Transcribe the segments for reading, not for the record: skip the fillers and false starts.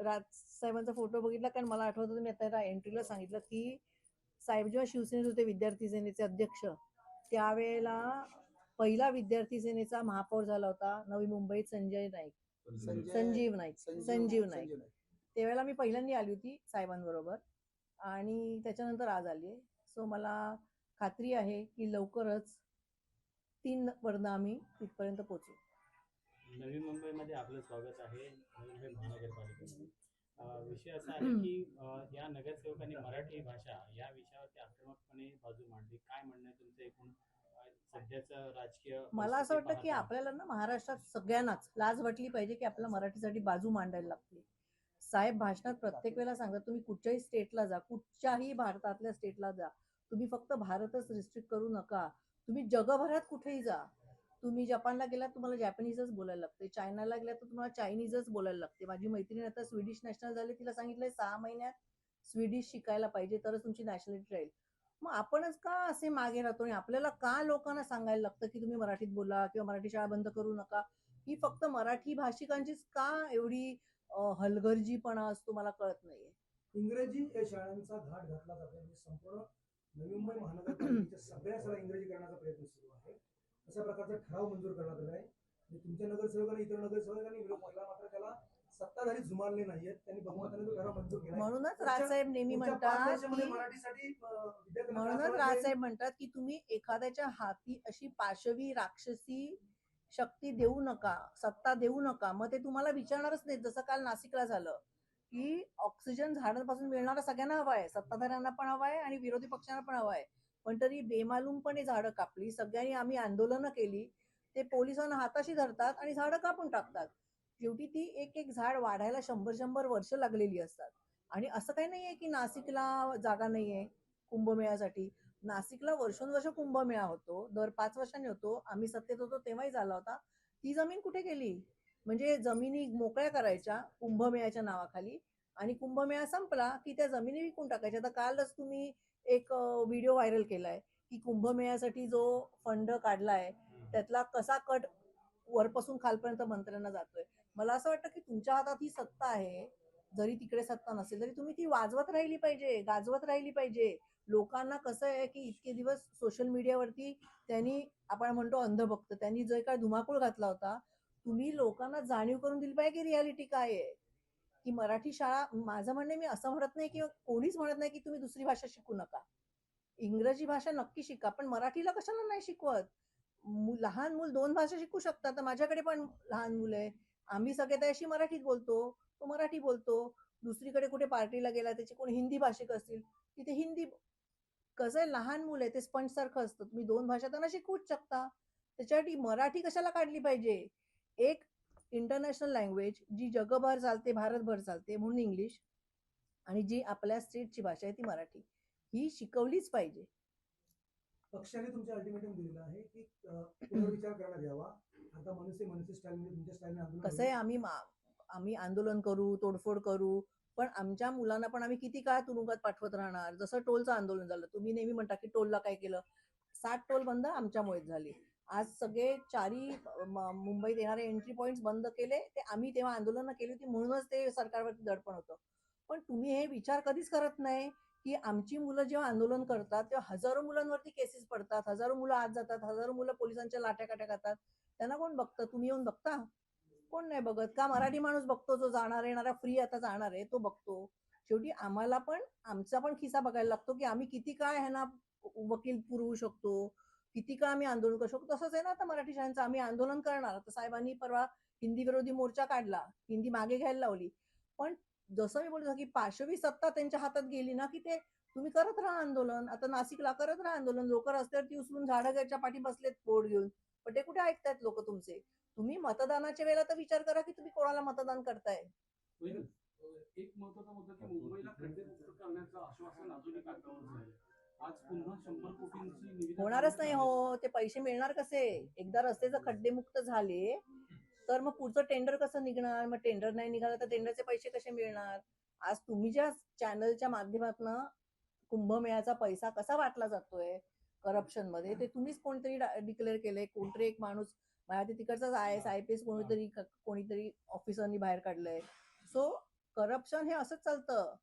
राजसाहेबांचा photo बघितला, कारण मला आठवतं मी आता एंट्रीला सांगितलं की साहेब जेव्हा शिवसेनेत होते, विद्यार्थी सेनेचे अध्यक्ष, त्यावेळेला पहिला विद्यार्थी सेनेचा महापौर झाला होता नवी मुंबईत संजीव नाईक. त्यावेळेला मी पहिल्यांदा आली होती साहेबांबरोबर आणि त्याच्यानंतर आज आली आहे. सो मला खात्री आहे की लवकरच 3 वरनं आम्ही तिथपर्यंत पोहोचू. नवी मुंबईमध्ये आपलं स्वागत आहे. नवी मुंबई महानगरपालिकेमध्ये विषय असा आहे की या नगरसेवकांनी मराठी भाषा या विषयावरती आक्रमकपणे बाजू मांडली. काय म्हणणं आहे तुमचं एकूण सध्याचं राजकीय? मला असं वाटतं की आपल्याला ना महाराष्ट्रात सगळ्यांनाच लाज वाटली पाहिजे की आपल्या मराठीसाठी बाजू मांडायला लागते. साहेब भाषणात प्रत्येक वेळेला सांगतात, तुम्ही कुठच्याही स्टेटला जा, कुठच्याही भारतातल्या स्टेटला जा, तुम्ही फक्त भारतच रिस्ट्रिक्ट करू नका, तुम्ही जगभरात कुठेही जा. तुम्ही जपानला गेलात तुम्हाला जॅपनीजच बोलायला लागते, चायनाला गेलात तर तुम्हाला चायनीजच बोलायला लागते. माझी मैत्रीण आता स्वीडिश नॅशनल झाली, तिला सांगितलंय 6 महिन्यात स्वीडिश शिकायला पाहिजे तरच तुमची नॅशनॅलिटी राहील. मग आपणच का असे मागे राहतो आणि आपल्याला का लोकांना सांगायला लागतं की तुम्ही मराठीत बोला किंवा मराठी शाळा बंद करू नका? ही फक्त मराठी भाषिकांचीच का एवढी हलगर्जीपणा असतो, मला कळत नाहीये. इंग्रजी शाळांचा घाट घातला जातो म्हणजे संपूर्ण नवी मुंबई महानगरपालिकेच्या सगळ्या शाळा इंग्रजी करण्याचा प्रयत्न सुरू आहे. अशा प्रकारचा ठराव मंजूर करण्यात आला आहे. तुमच्या नगरसेवकांनी इतर नगरसेवकांनी विरोध केला, मात्र त्याला सत्ताधारी जुमानले नाहीयेत. त्यांनी बहुमताने तो ठराव मंजूर केला. म्हणूनच राजसाहेब नेहमी म्हणतात की तुम्ही एखाद्याच्या हाती अशी पाशवी राक्षसी शक्ती देऊ नका, सत्ता देऊ नका, मग ते तुम्हाला विचारणारच नाही. जसं काल नाशिकला झालं की ऑक्सिजन झाडांपासून मिळणारा सगळ्यांना हवा आहे, सत्ताधाऱ्यांना पण हवा आहे आणि विरोधी पक्षांना पण हवा आहे, पण तरी बेमालूमपणे झाडं कापली. सगळ्यांनी आम्ही आंदोलनं केली, ते पोलिसांना हाताशी धरतात आणि झाडं कापून टाकतात. शेवटी ती एक एक झाड वाढायला 100 वर्ष लागलेली असतात. आणि असं काही नाहीये की नाशिकला जागा नाहीये कुंभमेळ्यासाठी. नाशिकला वर्षोनवर्ष कुंभमेळा होतो, दर 5 वर्षांनी होतो. आम्ही सत्तेत होतो तेव्हाही झाला होता. ती जमीन कुठे गेली? म्हणजे जमिनी मोकळ्या करायच्या कुंभमेळ्याच्या नावाखाली आणि कुंभमेळा संपला की त्या जमिनी विकून टाकायच्या. आता कालच तुम्ही एक व्हिडिओ व्हायरल केलाय की कुंभमेळ्यासाठी जो फंड काढलाय त्यातला कसा कट वरपासून खालपर्यंत मंत्र्यांना जातोय. मला असं वाटतं की तुमच्या हातात ही सत्ता आहे, जरी तिकडे सत्ता नसेल तरी तुम्ही ती वाजवत राहिली पाहिजे, गाजवत राहिली पाहिजे. लोकांना कसं आहे की इतके दिवस सोशल मीडियावरती त्यांनी, आपण म्हणतो अंधभक्त, त्यांनी जो काय धुमाकूळ घातला होता, तुम्ही लोकांना जाणीव करून दिली पाहिजे की रियालिटी काय आहे. की मराठी शाळा, माझं म्हणणे, मी असं म्हणत नाही किंवा कोणीच म्हणत नाही की तुम्ही दुसरी भाषा शिकू नका, इंग्रजी भाषा नक्की शिका, पण मराठीला कशाला नाही शिकवत? लहान मूल 2 भाषा शिकू शकतात. माझ्याकडे पण लहान मुलं आहे, आम्ही सगळे त्याशी मराठीत बोलतो, तो मराठी बोलतो. दुसरीकडे कुठे पार्टीला गेला, त्याचे कोणी हिंदी भाषिक असतील, तिथे हिंदी. कसं आहे, लहान मुलं आहे, ते स्पंज सारखं असतं, तुम्ही 2 भाषा त्यांना शिकवूच शकता. त्याच्यासाठी मराठी कशाला काढली पाहिजे? एक इंटरनॅशनल लँग्वेज जी जगभर चालते, भारतभर चालते, म्हणून इंग्लिश, आणि जी आपल्या स्टेटची भाषा आहे ती मराठी, ही शिकवलीच पाहिजे. पक्षाने तुमच्या अल्टिमेटम दिलेलं आहे की पुनर्विचार करण्यात यावा. आता मनुष्य स्टाईलने तुमच्या स्टाईलने आंदोलन. कसं आहे, आम्ही आंदोलन करू, तोडफोड करू, पण आमच्या मुलांना पण आम्ही किती काळ तुरुंगात पाठवत राहणार? जसं टोलचं आंदोलन झालं, तुम्ही नेहमी म्हणता की टोलला काय केलं, 60 टोल बंद आमच्यामुळेच झाले. आज सगळे चारी मुंबईत येणारे एंट्री पॉइंट्स बंद केले, ते आम्ही तेव्हा आंदोलनं केली होती, म्हणूनच ते सरकारवरती दडपण होतं. पण तुम्ही हे विचार कधीच करत नाही की आमची मुलं जेव्हा आंदोलन करतात तेव्हा हजारो मुलांवरती केसेस पडतात, हजारो मुलं आत जातात, हजारो मुलं पोलिसांच्या लाट्याकाट्या खातात. त्यांना कोण बघतं? तुम्ही येऊन बघता? कोण नाही बघत. का? मराठी माणूस बघतो, जो जाणार येणारा फ्री आता जाणार आहे तो बघतो. शेवटी आम्हाला पण आमचा पण खिसा बघायला लागतो की आम्ही किती काय ह्यांना वकील पुरवू शकतो, किती काय आम्ही आंदोलन करू शकतो. तसंच आहे ना आता मराठी शाळांचं, आम्ही आंदोलन करणार. आता साहेबांनी परवा हिंदी विरोधी मोर्चा काढला, हिंदी मागे घ्यायला लावली, पण जसं मी बोलतो की पाशवी सत्ता त्यांच्या हातात गेली ना की ते तुम्ही करत राहा आंदोलन. आता नाशिकला करत राहा आंदोलन, लोक रस्त्यावरती उचलून झाडाच्या पाठी बसलेत बोर्ड घेऊन, पण ते कुठे ऐकतायत लोक तुमचे? तुम्ही मतदानाच्या वेळेला तर विचार करा की तुम्ही कोणाला मतदान करताय. एक महत्वाचा मुद्दा की मुंबईला खड्डेमुक्त करण्याचं आश्वासन अजूनही कागदावर आहे. आज पुन्हा 100 कोटींची होणारच नाही हो, ते पैसे मिळणार कसे? एकदा रस्त्याचे खड्डेमुक्त झाले तर मग पुढचं टेंडर कसं निघणार? मग टेंडर नाही निघालं तर टेंडरचे पैसे कसे मिळणार? आज तुम्ही ज्या चॅनलच्या माध्यमातून कुंभमेळ्याचा पैसा कसा वाटला जातोय करप्शन मध्ये, ते तुम्हीच कोणतरी डिक्लेअर केलंय. कोणतरी एक माणूस, माझ्या तिकडचाच IAS IPS कोणीतरी ऑफिसरनी बाहेर काढलंय. सो करप्शन हे असंच चालतं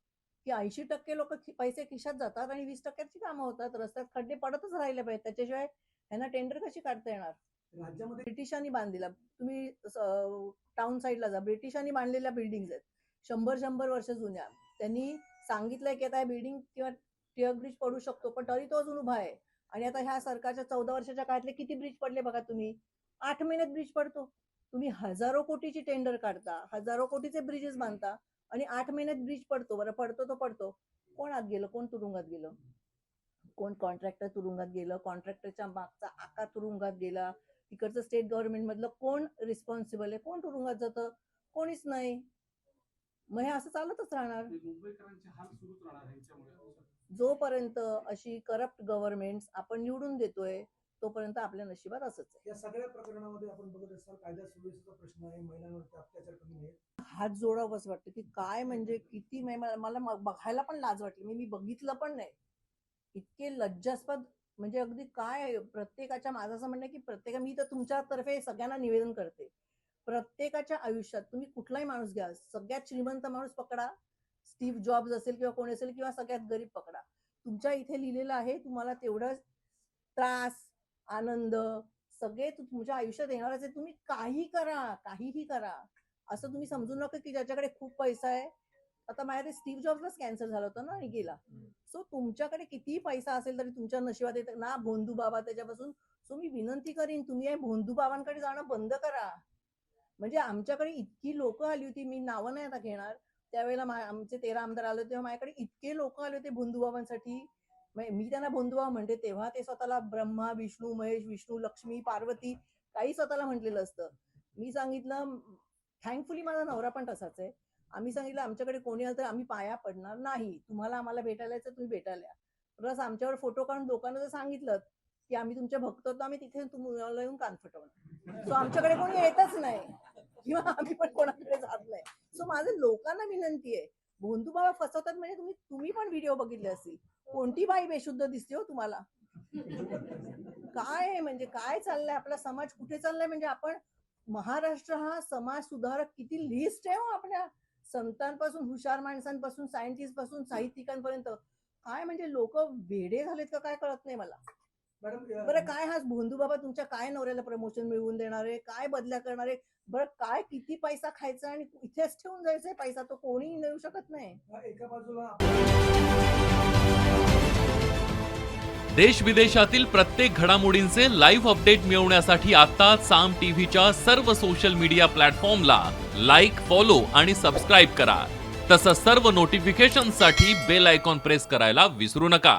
की 80% लोक पैसे खिशात जातात आणि 20%ची कामं होतात. रस्त्यात खड्डे पडतच राहिले पाहिजे, त्याच्याशिवाय ह्यांना टेंडर कशी काढता येणार? राज्यामध्ये ब्रिटिशांनी बांधलेला, तुम्ही टाउन साईडला जा, ब्रिटिशांनी बांधलेल्या बिल्डिंग आहेत 100 वर्ष जुन्या. त्यांनी सांगितलंय की आता हे बिल्डिंग किंवा टिअर ब्रिज पडू शकतो, पण तरी तो अजून उभा आहे. आणि आता ह्या सरकारच्या 14 वर्षाच्या काळातले किती ब्रिज पडले बघा तुम्ही. 8 महिन्यात ब्रिज पडतो. तुम्ही हजारो कोटीची टेंडर काढता, हजारो कोटीचे ब्रिजेस बांधता आणि 8 महिन्यात ब्रिज पडतो. बरं, पडतो तो पडतो. कोण आत गेलं? कोण तुरुंगात गेलं? कोण कॉन्ट्रॅक्टर तुरुंगात गेलं? कॉन्ट्रॅक्टरच्या मागचा आका तुरुंगात गेला? तिकडचं स्टेट गव्हर्नमेंट मधलं कोण रिस्पॉन्सिबल आहे? कोण तुरुंगात जातं? कोणीच नाही. मग हे असं चालतच राहणार. मुंबईकरांचे हाल सुरूच राहणार ह्यांच्यामुळे. जोपर्यंत अशी करप्ट गव्हर्नमेंट आपण निवडून देतोय तोपर्यंत आपल्या नशिबात असंच आहे. या सगळ्या प्रकरणामध्ये आपण बघत असाल कायदा सुव्यवस्थेचा प्रश्न आहे, महिलांवरती अत्याचार कमी नाही. हात जोडावं असं वाटतं की काय म्हणजे किती मला बघायला पण लाज वाटली. मी बघितलं पण नाही. इतके लज्जास्पद, म्हणजे अगदी काय प्रत्येकाच्या, माझं असं म्हणणं की मी तर तुमच्यातर्फे सगळ्यांना निवेदन करते, प्रत्येकाच्या आयुष्यात तुम्ही कुठलाही माणूस घ्या, सगळ्यात श्रीमंत माणूस पकडा, स्टीव्ह जॉब्स असेल किंवा कोणी असेल, किंवा सगळ्यात गरीब पकडा, तुमच्या इथे लिहिलेलं आहे तुम्हाला तेवढं त्रास, आनंद सगळे तुमच्या आयुष्यात येणारच आहे. तुम्ही काही करा, काहीही करा, असं तुम्ही समजू नका की ज्याच्याकडे खूप पैसा आहे. आता माझ्या स्टीव्ह जॉब्सलाच कॅन्सर झालं होतं ना आणि गेला. सो तुमच्याकडे कितीही पैसा असेल तरी तुमच्या नशिबात येत ना भोंदू बाबा त्याच्यापासून. सो मी विनंती करीन तुम्ही या भोंदू बाबांकडे जाणं बंद करा. म्हणजे आमच्याकडे इतकी लोक आली होती, मी नावं नाही आता घेणार, त्यावेळेला आमचे 13 आमदार आले होते, तेव्हा माझ्याकडे इतके लोक आले होते भोंदूबाबांसाठी. मी त्यांना भोंदूबाबा म्हणते, तेव्हा ते स्वतःला ब्रह्मा, विष्णू, महेश, विष्णू, लक्ष्मी, पार्वती काही स्वतःला म्हटलेलं असतं. मी सांगितलं, थँकफुली माझा नवरा पण तसाच आहे. आम्ही सांगितलं आमच्याकडे कोणी आलं तर आम्ही पाया पडणार नाही, तुम्हाला आम्हाला भेटायला यायचं तुम्ही भेटायला या. प्लस आमच्यावर फोटो काढून लोकांना जर सांगितलं की आम्ही तुमचे भक्त होतो, आम्ही तिथे तुम्हाला येऊन कान फटवणार. सो आमच्याकडे कोणी येतच नाही किंवा आम्ही पण कोणाकडे जात नाही. सो माझं लोकांना विनंती आहे, भोंदू बाबा फसवतात म्हणजे तुम्ही पण व्हिडिओ बघितले असतील, कोणती बाई बेशुद्ध दिसते हो तुम्हाला? काय म्हणजे काय चाललंय, आपला समाज कुठे चाललाय? म्हणजे आपण, महाराष्ट्र हा समाज सुधारक किती लिस्ट आहे हो आपल्या, संतांपासून, हुशार माणसांपासून, सायंटिस्ट पासून, साहित्यिकांपर्यंत. काय म्हणजे लोक वेडे झालेत का काय कळत नाही मला. मॅडम बरं, काय हा भोंदू बाबा तुमच्या काय नवऱ्याला प्रमोशन मिळवून देणार आहे? काय बदल्या करणार आहे? बरं, काय किती पैसा खायचा आणि इथेच ठेवून जायचंय पैसा? तो कोणीही नेऊ शकत नाही. एका बाजूला देश विदेशातील प्रत्येक घडामोडींचे लाईव्ह अपडेट मिळवण्यासाठी आता साम टीव्हीच्या सर्व सोशल मीडिया प्लॅटफॉर्मला लाईक, फॉलो आणि सबस्क्राईब करा. तसंच सर्व नोटिफिकेशनसाठी बेल आयकॉन प्रेस करायला विसरू नका.